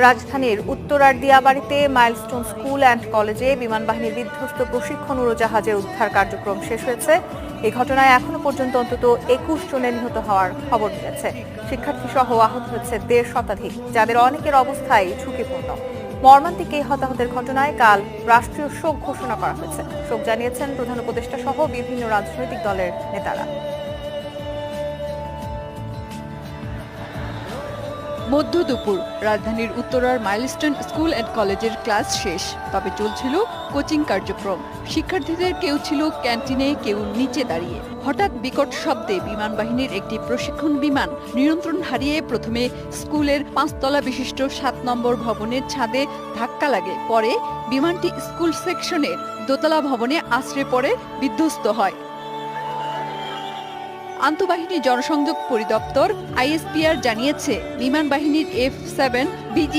রাজধানীর উত্তরার দিয়াবাড়িতে milestone school and কলেজে বিমানবাহিনীর বিধ্বস্ত প্রশিক্ষণ উড়োজাহাজের উদ্ধার কার্যক্রম শেষ হয়েছে। এই ঘটনায় এখনো পর্যন্ত অন্তত ২১ জনের নিহত হওয়ার খবর মিলেছে। শিক্ষার্থী সহ আহত হয়েছে ১৫০ শতাধিক, যাদের অনেকের অবস্থাই ঝুঁকিপূর্ণ। মর্মান্তিক এই হতাহতের ঘটনায় কাল রাষ্ট্রীয় শোক ঘোষণা করা হয়েছে। শোক জানিয়েছেন প্রধান উপদেষ্টা সহ বিভিন্ন রাজনৈতিক দলের নেতারা। মধ্য দুপুর রাজধানীর উত্তরার মাইলস্টোন স্কুল অ্যান্ড কলেজের ক্লাস শেষ, তবে চলছিল কোচিং কার্যক্রম। শিক্ষার্থীদের কেউ ছিল ক্যান্টিনে, কেউ নিচে দাঁড়িয়ে। হঠাৎ বিকট শব্দে বিমান বাহিনীর একটি প্রশিক্ষণ বিমান নিয়ন্ত্রণ হারিয়ে প্রথমে স্কুলের ৫ তলা বিশিষ্ট ৭ নম্বর ভবনের ছাদে ধাক্কা লাগে। পরে বিমানটি স্কুল সেকশনের দোতলা ভবনে আছড়ে পড়ে বিধ্বস্ত হয়। আন্তঃবাহিনী জনসংযোগ পরিদপ্তর আইএসপিআর জানিয়েছে, বিমান বাহিনীর F-7 বিজি